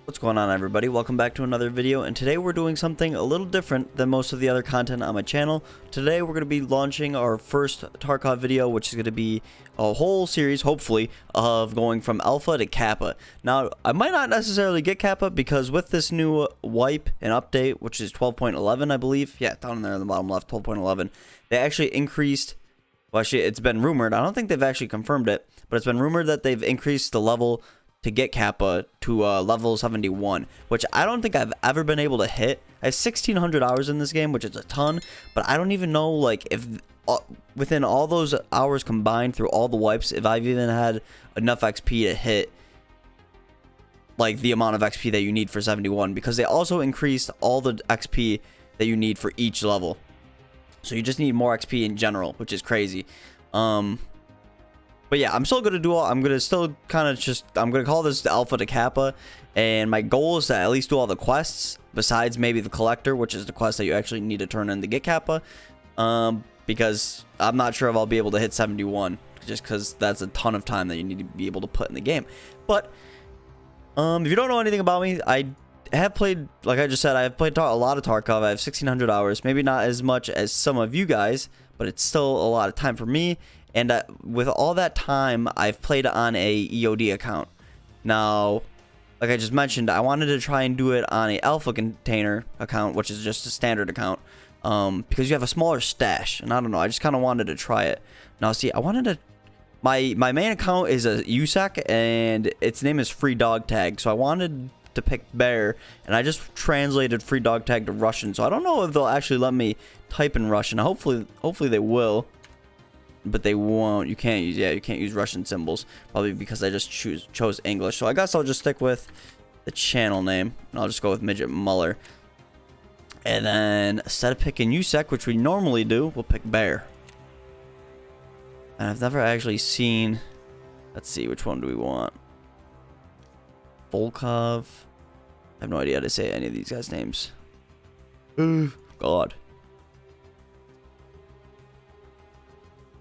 What's going on, everybody? Welcome back to another video, and today we're doing something a little different than most of the other content on my channel. Today we're going to be launching our first Tarkov video, which is going to be a whole series, hopefully, of going from Alpha to Kappa. Now, I might not necessarily get Kappa because with this new wipe and update, which is 12.11, I believe, yeah, down there in the bottom left, 12.11, they actually increased, well, actually, it's been rumored, I don't think they've actually confirmed it, but it's been rumored that they've increased the level to get Kappa to level 71, which I don't think I've ever been able to hit. I have 1,600 hours in this game, which is a ton, but I don't even know, like, if within all those hours combined through all the wipes, if I've even had enough XP to hit, like, the amount of XP that you need for 71, because they also increased all the XP that you need for each level. So you just need more XP in general, which is crazy. But yeah, I'm still going to do all, I'm going to still kind of just, I'm going to call this the Alpha to Kappa. And my goal is to at least do all the quests, besides maybe the Collector, which is the quest that you actually need to turn in to get Kappa. Because I'm not sure if I'll be able to hit 71, just because that's a ton of time that you need to be able to put in the game. But, if you don't know anything about me, I have played, like I just said, I have played a lot of Tarkov. I have 1,600 hours, maybe not as much as some of you guys, but it's still a lot of time for me. And with all that time, I've played on a EOD account. Now, like I just mentioned, I wanted to try and do it on a Alpha container account, which is just a standard account, because you have a smaller stash. And I don't know, I just kind of wanted to try it. Now, see, I wanted to. My main account is a USEC, and its name is Free Dog Tag. So I wanted to pick Bear, and I just translated Free Dog Tag to Russian. So I don't know if they'll actually let me type in Russian. Hopefully they will. But they won't. You can't use, yeah, you can't use Russian symbols, probably because I just chose English. So I guess I'll just stick with the channel name, and I'll just go with Midget Muller. And then instead of picking USEC, which we normally do, we'll pick Bear. And I've never actually seen, let's see, which one do we want? Volkov. I have no idea how to say any of these guys' names. God.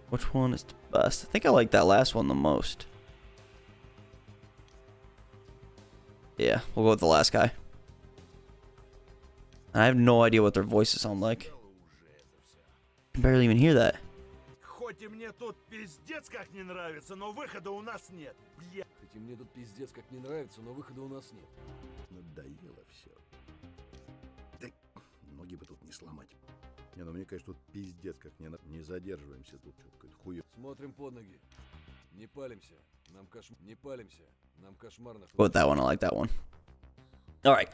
Which one is the best? I think I like that last one the most. Yeah, we'll go with the last guy. And I have no idea what their voices sound like. I can barely even hear that. Хоть и мне тут пиздец как не нравится, но выхода у нас нет. Хоть и мне тут пиздец как не нравится, но выхода у нас нет. Надоело все. Да ноги бы тут не сломать. Не, ну мне кажется, тут пиздец как не задерживаемся тут. Что-то какое-то хуё. Смотрим под ноги. Не палимся. Нам Не палимся. Нам кошмарно. Go with that one. I like that one. All right.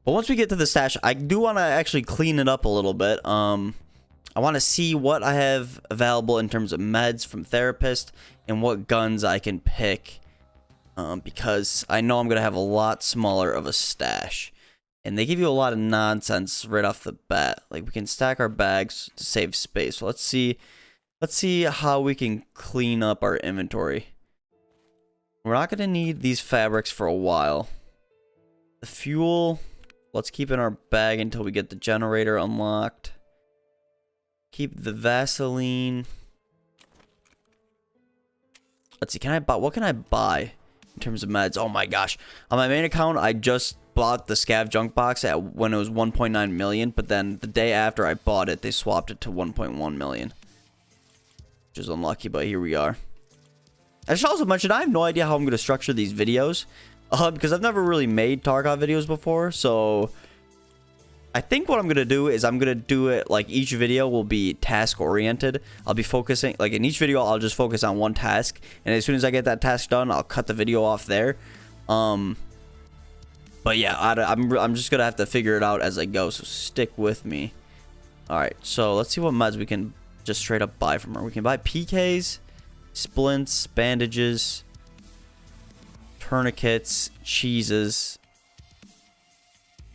But once we get to the stash, I do want to actually clean it up a little bit. I want to see what I have available in terms of meds from Therapist and what guns I can pick. Because I know I'm going to have a lot smaller of a stash. And they give you a lot of nonsense right off the bat. Like, we can stack our bags to save space. So let's see how we can clean up our inventory. We're not going to need these fabrics for a while. The fuel, let's keep in our bag until we get the generator unlocked. Keep the Vaseline. Let's see, what can I buy in terms of meds? Oh my gosh. On my main account, I just bought the Scav junk box when it was 1.9 million, but then the day after I bought it, they swapped it to 1.1 million. Which is unlucky, but here we are. I should also mention, I have no idea how I'm going to structure these videos, because I've never really made Tarkov videos before, so I think what I'm going to do is I'm going to do it like each video will be task oriented. I'll be focusing, like in each video, I'll just focus on one task, and as soon as I get that task done, I'll cut the video off there. But yeah, I'm just going to have to figure it out as I go, so stick with me. Alright, so let's see what meds we can just straight up buy from her. We can buy PKs, splints, bandages, tourniquets, cheeses.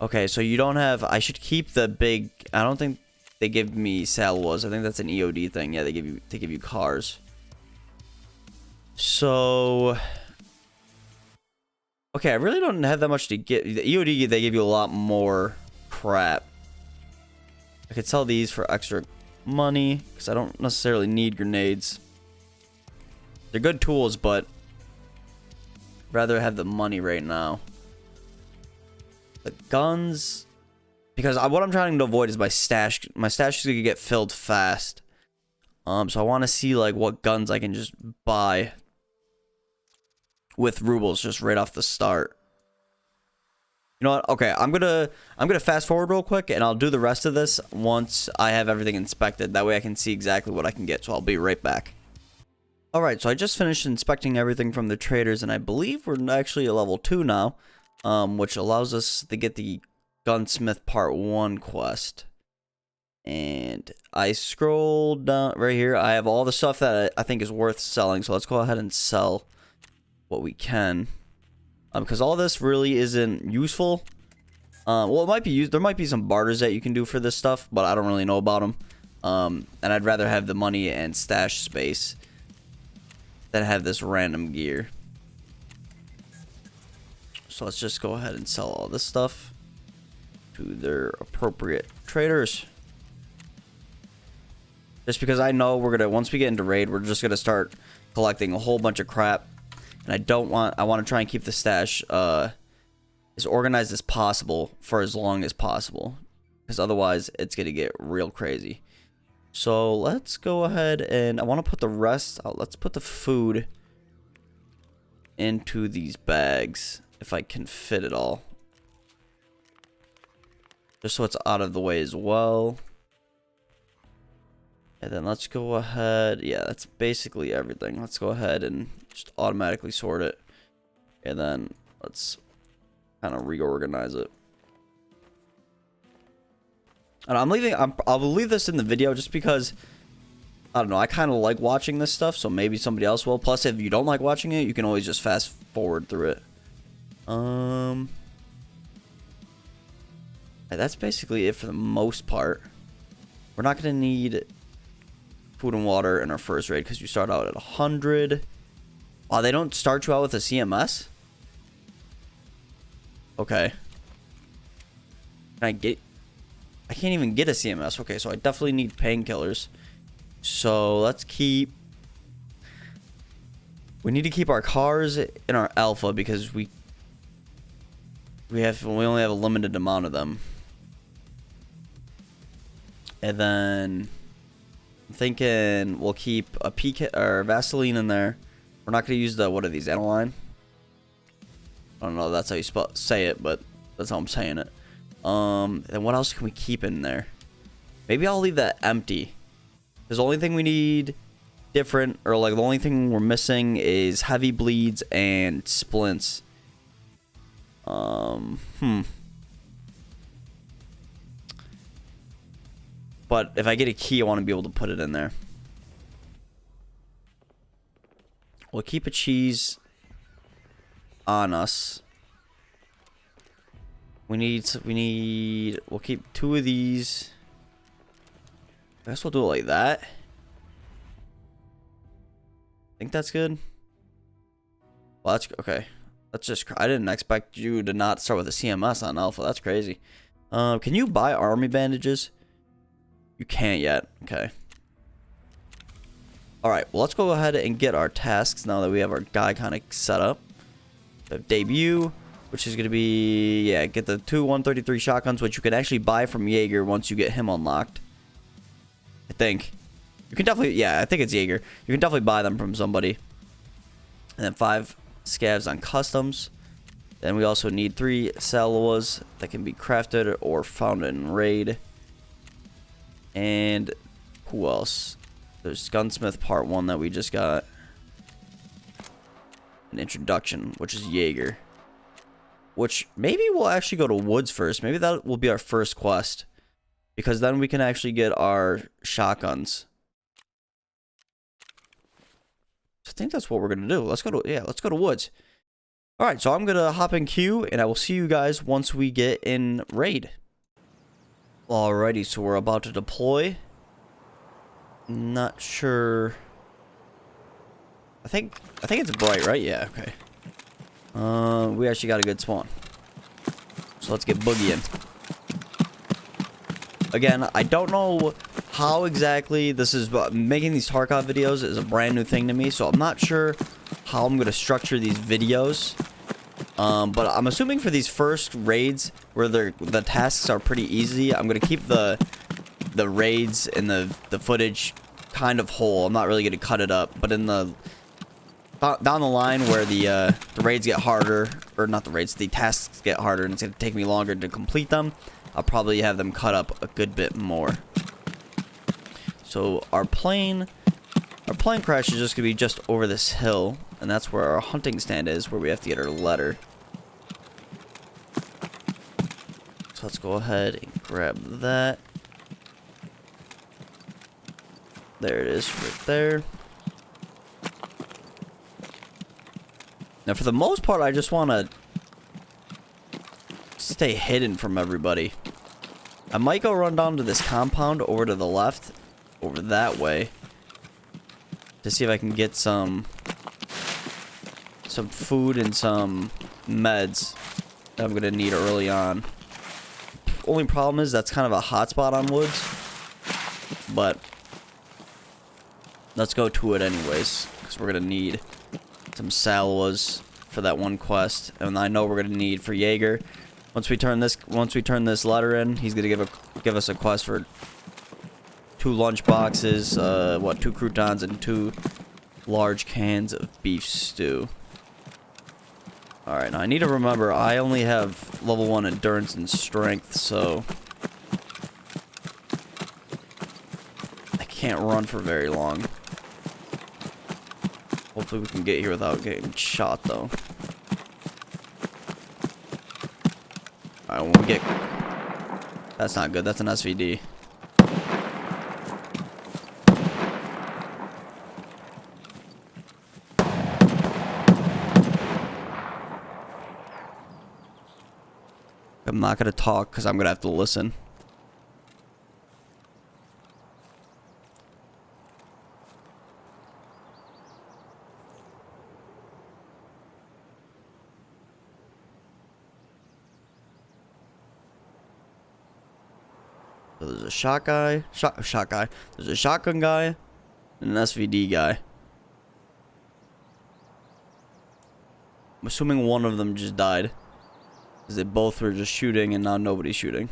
Okay, so you don't have, I should keep the big, I don't think they give me salwas. I think that's an EOD thing. Yeah, they give you cars. So okay, I really don't have that much to get. The EOD, they give you a lot more crap. I could sell these for extra money because I don't necessarily need grenades. They're good tools, but I'd rather have the money right now. the guns, because what I'm trying to avoid is my stash. My stash is gonna get filled fast. So I want to see like what guns I can just buy with rubles just right off the start. You know what? Okay, I'm gonna fast forward real quick, and I'll do the rest of this once I have everything inspected. That way I can see exactly what I can get. So I'll be right back. Alright, so I just finished inspecting everything from the traders, and I believe we're actually at level 2 now, which allows us to get the Gunsmith Part 1 quest. And I scrolled down right here. I have all the stuff that I think is worth selling, so let's go ahead and sell what we can. Because all this really isn't useful. Well, it might be used. There might be some barters that you can do for this stuff, but I don't really know about them. And I'd rather have the money and stash space than have this random gear. So let's just go ahead and sell all this stuff to their appropriate traders. Just because I know we're gonna, once we get into raid, we're just gonna start collecting a whole bunch of crap. And I want to try and keep the stash as organized as possible for as long as possible, because otherwise it's gonna get real crazy. So let's go ahead and I want to put the rest. Let's put the food into these bags if I can fit it all, just so it's out of the way as well. And then let's go ahead. Yeah, that's basically everything. Let's go ahead and just automatically sort it. And then let's kind of reorganize it. And I'll leave this in the video just because, I don't know, I kind of like watching this stuff, so maybe somebody else will. Plus, if you don't like watching it, you can always just fast forward through it. That's basically it for the most part. We're not going to need food and water in our first raid because you start out at 100. Oh, they don't start you out with a CMS? Okay. I can't even get a CMS. Okay, so I definitely need painkillers. So let's keep... We need to keep our cars in our alpha because we only have a limited amount of them. And then I'm thinking we'll keep a PK or Vaseline in there. We're not going to use the, what are these, aniline? I don't know if that's how you say it, but that's how I'm saying it. And what else can we keep in there? Maybe I'll leave that empty. Because the only thing we need different, or like the only thing we're missing is heavy bleeds and splints. But if I get a key, I want to be able to put it in there. We'll keep a cheese on us. We'll keep 2 of these. I guess we'll do it like that. Think that's good. Well, that's okay. Let's just, I didn't expect you to not start with a CMS on alpha. That's crazy. Can you buy army bandages? You can't yet. Okay. Alright, well, let's go ahead and get our tasks now that we have our guy kind of set up. We have debut, which is going to be, yeah, get the 2 133 shotguns, which you can actually buy from Jaeger once you get him unlocked. I think. You can definitely, yeah, I think it's Jaeger. You can definitely buy them from somebody. And then 5 scavs on customs. Then we also need 3 salwas that can be crafted or found in raid. And who else? There's Gunsmith Part 1 that we just got. An introduction, which is Jaeger. Which maybe we'll actually go to Woods first. Maybe that will be our first quest. Because then we can actually get our shotguns. So I think that's what we're going to do. Let's go to Woods. Alright, so I'm going to hop in queue. And I will see you guys once we get in raid. Alrighty, so we're about to deploy. Not sure. I think it's bright, right? Yeah, okay. We actually got a good spawn. So let's get boogieing. Again, I don't know how exactly this is, but making these Tarkov videos is a brand new thing to me, so I'm not sure how I'm going to structure these videos. But I'm assuming for these first raids where the tasks are pretty easy, I'm gonna keep the raids and the footage kind of whole. I'm not really gonna cut it up, but in the down the line where the raids get harder, or not the raids, the tasks get harder, and it's gonna take me longer to complete them, I'll probably have them cut up a good bit more. So our plane crash is just gonna be just over this hill, and that's where our hunting stand is, where we have to get our letter. So let's go ahead and grab that. There it is, right there. Now, for the most part, I just want to stay hidden from everybody. I might go run down to this compound over to the left, over that way, to see if I can get some food and some meds that I'm gonna need early on. Only problem is that's kind of a hot spot on woods, but let's go to it anyways, because we're gonna need some salwas for that one quest, and I know we're gonna need for Jaeger. Once we turn this letter in, he's gonna give us a quest for 2 lunch boxes, 2 croutons, and 2 large cans of beef stew. Alright, now I need to remember, I only have level 1 endurance and strength, so I can't run for very long. Hopefully we can get here without getting shot, though. Alright, when we get... That's not good, that's an SVD. I'm not gonna talk because I'm gonna have to listen. So there's a shot guy, There's a shotgun guy, and an SVD guy. I'm assuming one of them just died, because they both were just shooting and now nobody's shooting.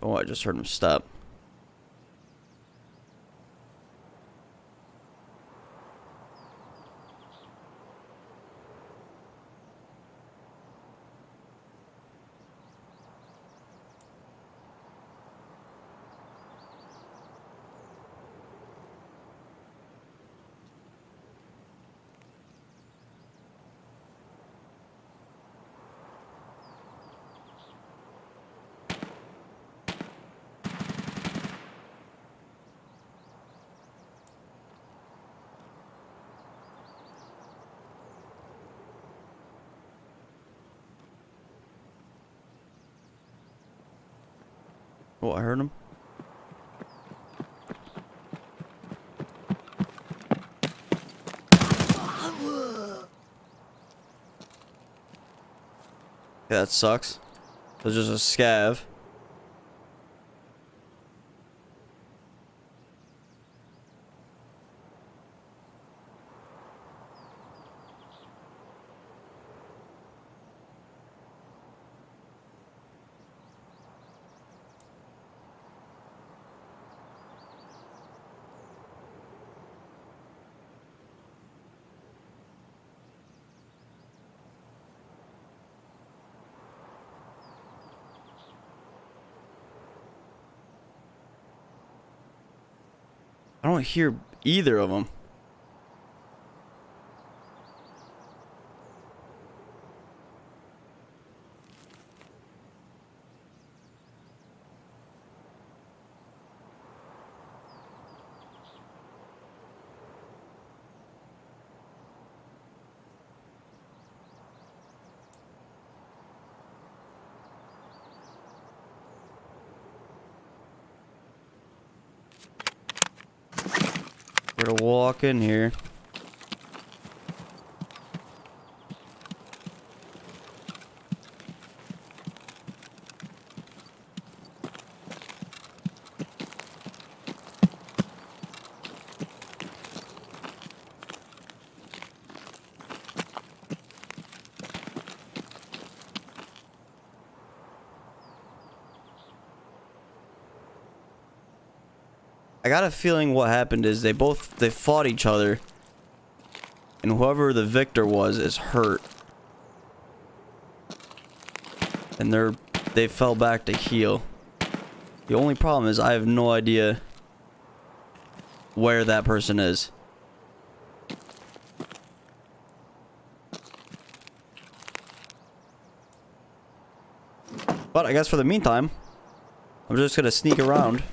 Oh, I just heard him stop. Oh, I heard him. Yeah, that sucks. There's just a scav. I don't hear either of them. We're gonna walk in here. I got a feeling what happened is they fought each other, and whoever the victor was is hurt, and they fell back to heal. The only problem is I have no idea where that person is. But I guess for the meantime, I'm just gonna sneak around.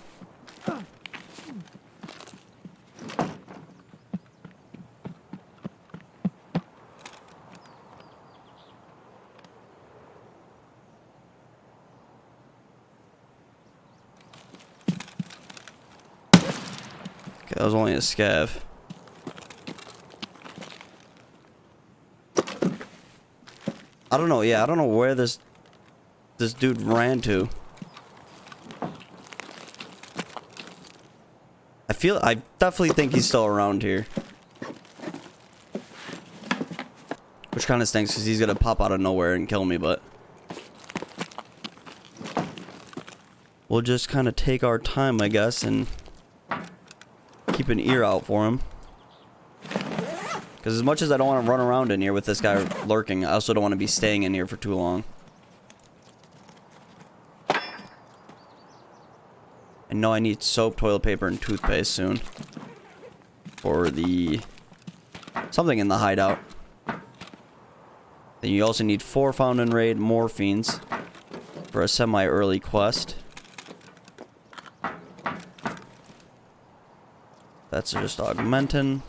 Okay, that was only a scav. I don't know. Yeah, I don't know where this dude ran to. I definitely think he's still around here. Which kind of stinks because he's gonna pop out of nowhere and kill me, but we'll just kind of take our time, I guess, and keep an ear out for him. Because as much as I don't want to run around in here with this guy lurking, I also don't want to be staying in here for too long. I know I need soap, toilet paper, and toothpaste soon. For the... something in the hideout. Then you also need 4 found and raid morphines for a semi-early quest. That's just augmentin.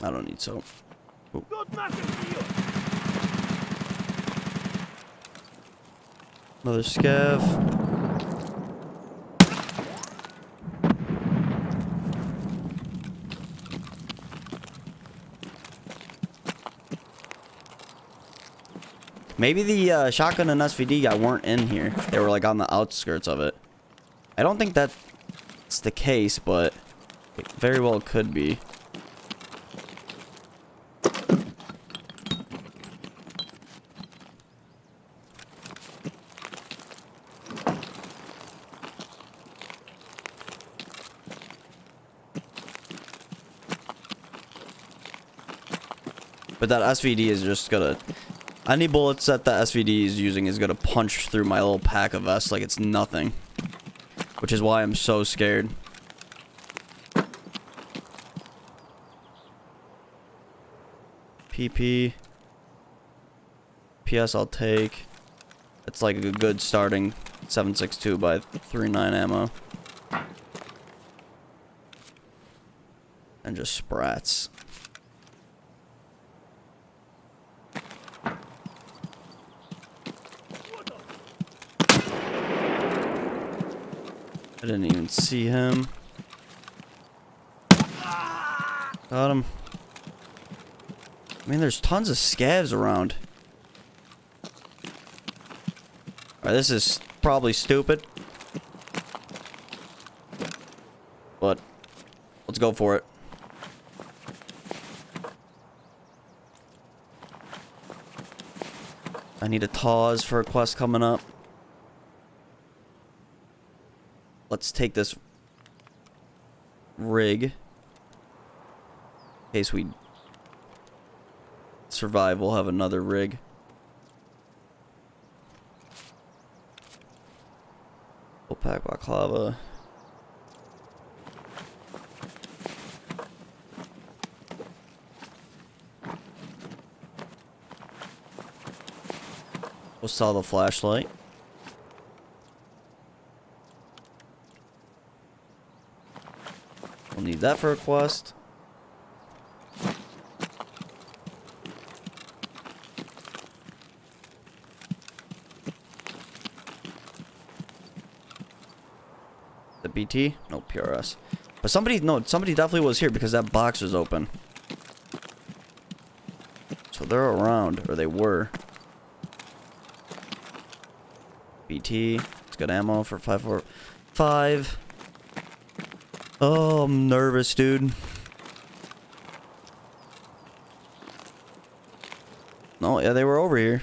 I don't need soap. Ooh. Another scav. Maybe the shotgun and SVD guy weren't in here. They were like on the outskirts of it. I don't think that's the case, but it very well could be. But that SVD is just gonna... any bullets that the SVD is using is gonna punch through my little pack of vests like it's nothing. Which is why I'm so scared. PP. PS I'll take. It's like a good starting 7.62 by 3.9 ammo. And just sprats. I didn't even see him. Got him. I mean, there's tons of scavs around. Alright, this is probably stupid. But, let's go for it. I need a Taz for a quest coming up. Let's take this rig. In case we survive, we'll have another rig. Full pack baklava. We'll sell the flashlight. We'll need that for a quest. BT? No, PRS. But somebody, no, somebody definitely was here because that box was open. So they're around, or they were. BT. It's got ammo for 545. Oh, I'm nervous, dude. No, yeah, they were over here.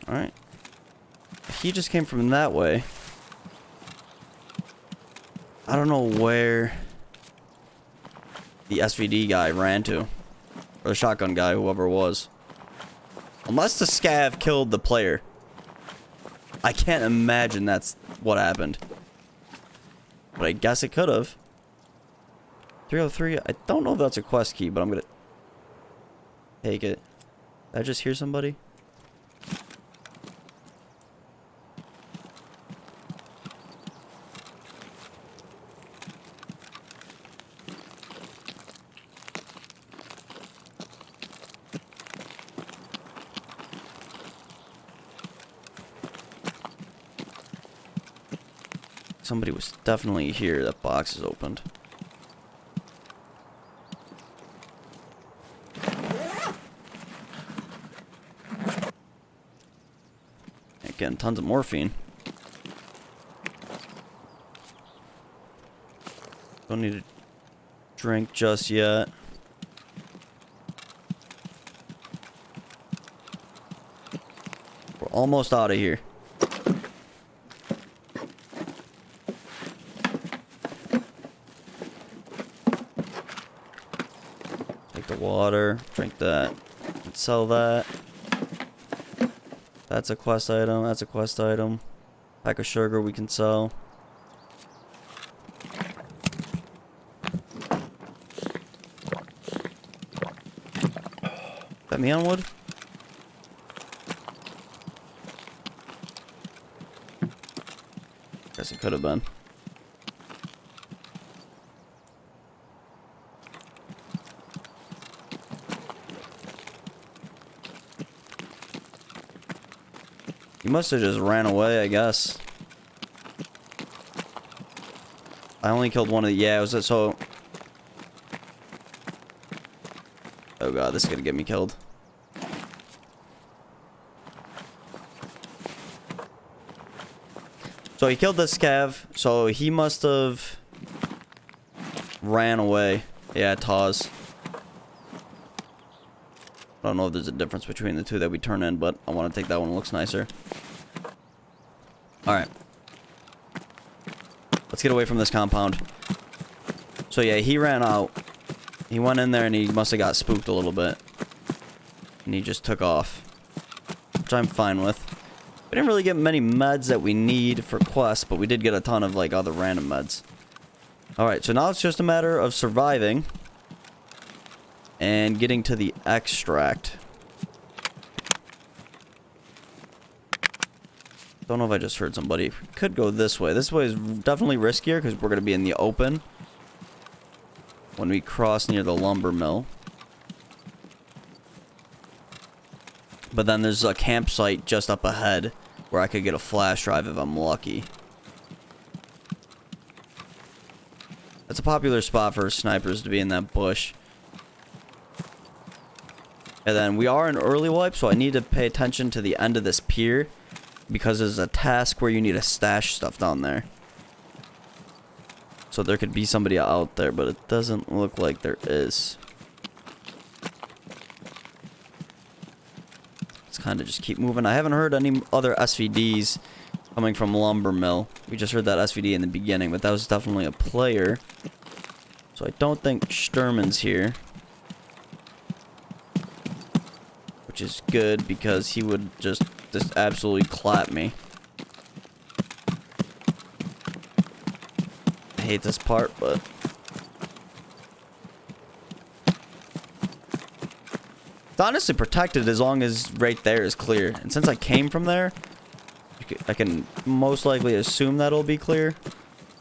Alright. He just came from that way. I don't know where the SVD guy ran to. Or the shotgun guy, whoever it was. Unless the scav killed the player. I can't imagine that's what happened. But I guess it could have. 303, I don't know if that's a quest key, but I'm gonna take it. Did I just hear somebody? Somebody was definitely here. That box is opened. Getting tons of morphine. Don't need a drink just yet. We're almost out of here. Take the water, drink that, and sell that. That's a quest item, that's a quest item. Pack of sugar we can sell. Is that me on wood? Guess it could have been. He must have just ran away, I guess. I only killed one of the... Yeah, was it so... Oh god, this is gonna get me killed. So he killed this scav, so he must have... ran away. Yeah, Taz. I don't know if there's a difference between the two that we turn in, but I want to take that one. It looks nicer. Alright. Let's get away from this compound. So yeah, he ran out. He went in there and he must have got spooked a little bit. And he just took off. Which I'm fine with. We didn't really get many meds that we need for quests, but we did get a ton of like other random meds. Alright, so now it's just a matter of surviving. And getting to the extract. Don't know if I just heard somebody. Could go this way. This way is definitely riskier because we're going to be in the open when we cross near the lumber mill. But then there's a campsite just up ahead where I could get a flash drive if I'm lucky. That's a popular spot for snipers to be in that bush. And then we are in early wipe, so I need to pay attention to the end of this pier. Because there's a task where you need to stash stuff down there. So there could be somebody out there, but it doesn't look like there is. Let's kind of just keep moving. I haven't heard any other SVDs coming from Lumber Mill. We just heard that SVD in the beginning, but that was definitely a player. So I don't think Sturman's here. Which is good because he would just absolutely clap me. I hate this part, but it's honestly protected as long as right there is clear. And since I came from there, I can most likely assume that it'll be clear.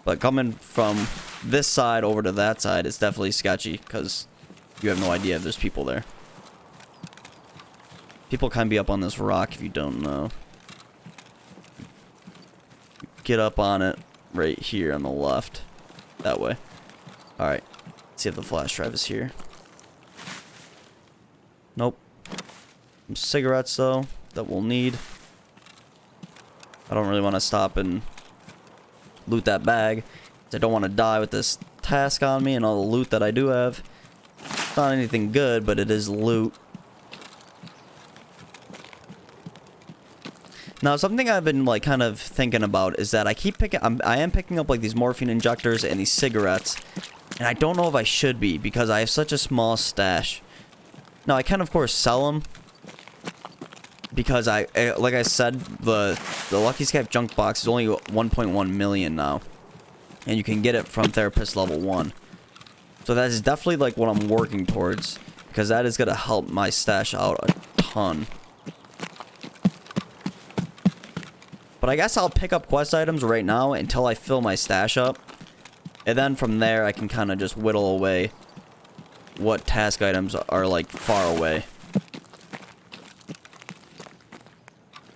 But coming from this side over to that side, it's definitely sketchy because you have no idea if there's people there. People can be up on this rock if you don't know. Get up on it right here on the left. That way. Alright. Let's see if the flash drive is here. Nope. Some cigarettes though that we'll need. I don't really want to stop and loot that bag. I don't want to die with this task on me and all the loot that I do have. It's not anything good, but it is loot. Now, something I've been like kind of thinking about is that I am picking up like these morphine injectors and these cigarettes, and I don't know if I should be because I have such a small stash. Now, I can of course sell them because like I said, the Lucky Scav junk box is only 1.1 million now, and you can get it from Therapist level 1. So that is definitely like what I'm working towards because that is gonna help my stash out a ton. But I guess I'll pick up quest items right now until I fill my stash up. And then from there, I can kind of just whittle away what task items are, like, far away.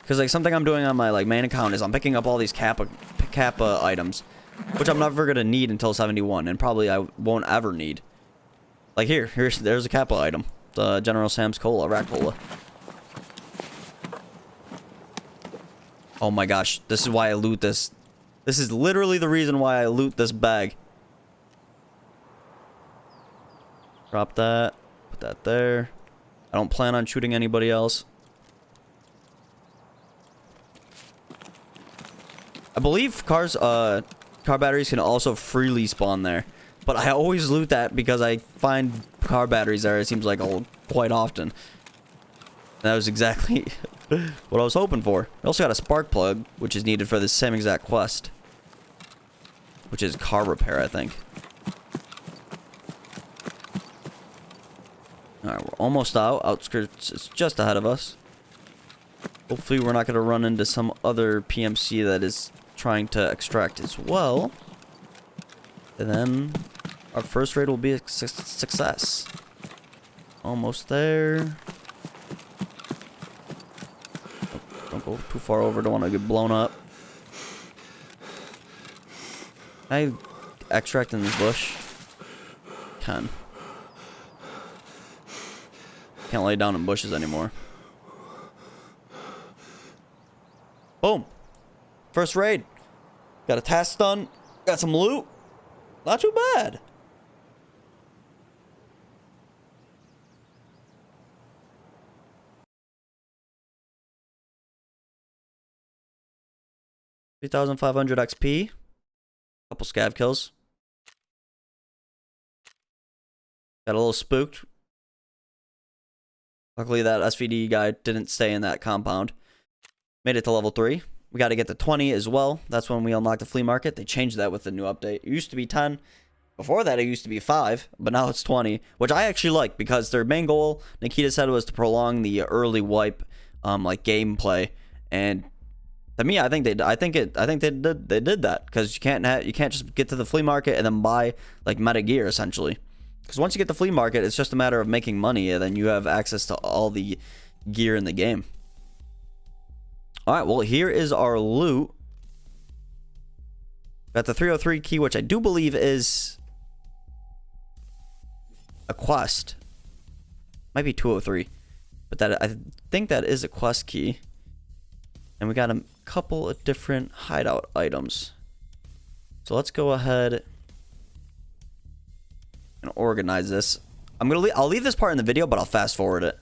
Because, like, something I'm doing on my, like, main account is I'm picking up all these Kappa items. Which I'm never going to need until 71. And probably I won't ever need. Like, there's a Kappa item. The General Sam's Cola, Rack Cola. Oh my gosh, this is why I loot this. This is literally the reason why I loot this bag. Drop that. Put that there. I don't plan on shooting anybody else. I believe car batteries can also freely spawn there. But I always loot that because I find car batteries there, it seems like, quite often. That was exactly what I was hoping for. I also got a spark plug, which is needed for the same exact quest. Which is car repair, I think. Alright, we're almost out. Outskirts is just ahead of us. Hopefully we're not going to run into some other PMC that is trying to extract as well. And then our first raid will be a success. Almost there. Don't go too far over, don't want to get blown up. Can I extract in this bush? Can. Can't lay down in bushes anymore. Boom. First raid. Got a task done. Got some loot. Not too bad. $3,500 XP. Couple scav kills. Got a little spooked. Luckily that SVD guy didn't stay in that compound. Made it to level 3. We got to get to 20 as well. That's when we unlock the flea market. They changed that with the new update. It used to be 10. Before that, it used to be 5. But now it's 20. Which I actually like because their main goal, Nikita said, was to prolong the early wipe like gameplay. And to me, I think they did that because you can't just get to the flea market and then buy like meta gear essentially. Because once you get the flea market, it's just a matter of making money, and then you have access to all the gear in the game. All right, well here is our loot. Got the 303 key, which I do believe is a quest. Might be 203, but that I think that is a quest key. And we got a couple of different hideout items. So let's go ahead and organize this. I'll leave this part in the video, but I'll fast forward it.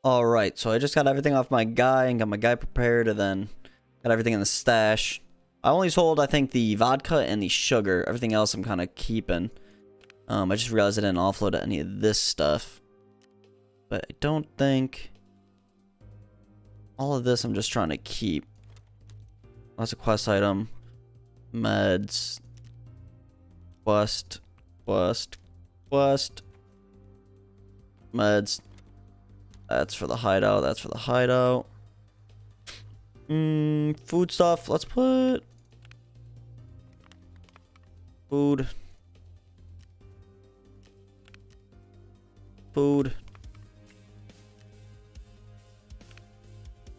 All right, so I just got everything off my guy and got my guy prepared, and then got everything in the stash. I only sold, I think, the vodka and the sugar. Everything else I'm kind of keeping. I just realized I didn't offload any of this stuff. But I don't think... All of this I'm just trying to keep. That's a quest item. Meds. Quest. Meds. That's for the hideout. That's for the hideout. Food stuff. Let's put... Food.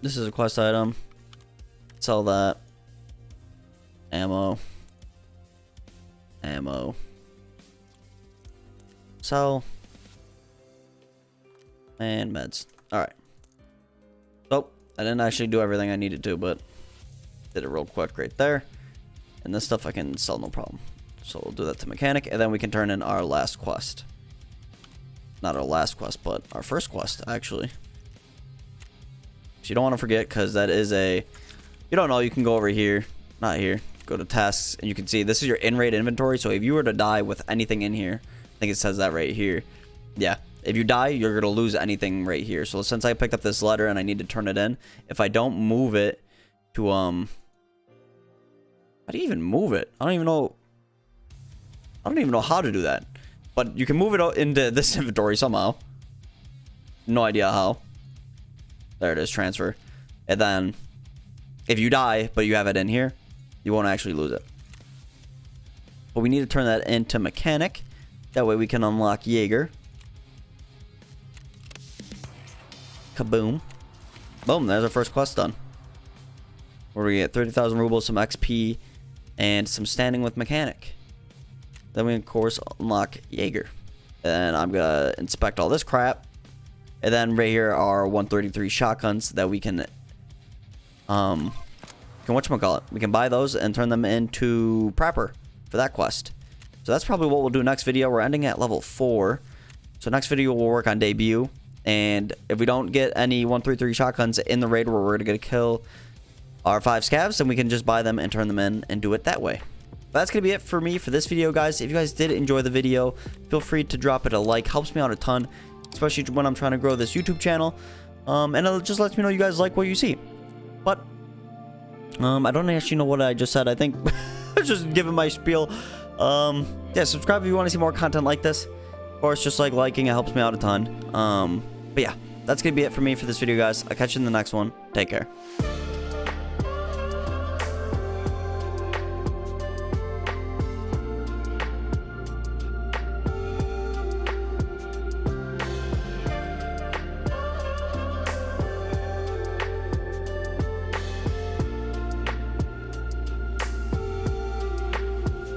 This is a quest item. Sell that. Ammo. Sell. And meds. Alright. So, I didn't actually do everything I needed to, but did it real quick right there. And this stuff I can sell no problem. So we'll do that to mechanic, and then we can turn in our last quest. Not our last quest, but our first quest, actually. So you don't want to forget, because that is a... You don't know, you can go over here. Not here. Go to tasks, and you can see this is your in-raid inventory. So if you were to die with anything in here, I think it says that right here. Yeah. If you die, you're going to lose anything right here. So since I picked up this letter and I need to turn it in, if I don't move it to, how do you even move it? I don't even know how to do that. But you can move it into this inventory somehow. No idea how. There it is, transfer. And then, if you die, but you have it in here, you won't actually lose it. But we need to turn that into mechanic. That way we can unlock Jaeger. Kaboom. Boom, there's our first quest done. Where we get 30,000 rubles, some XP, and some standing with mechanic. Then we, of course, unlock Jaeger. And I'm going to inspect all this crap. And then right here are 133 shotguns that we can, whatchamacallit, we can buy those and turn them into prepper for that quest. So that's probably what we'll do next video. We're ending at level 4. So next video we'll work on debut. And if we don't get any 133 shotguns in the raid where we're going to kill our 5 scavs, then we can just buy them and turn them in and do it that way. But that's going to be it for me for this video, guys. If you guys did enjoy the video, feel free to drop it a like. Helps me out a ton, especially when I'm trying to grow this YouTube channel. And it just lets me know you guys like what you see. But I don't actually know what I just said. I think I was just giving my spiel. Yeah, subscribe if you want to see more content like this. Of course, just like liking, it helps me out a ton. But yeah, that's going to be it for me for this video, guys. I'll catch you in the next one. Take care.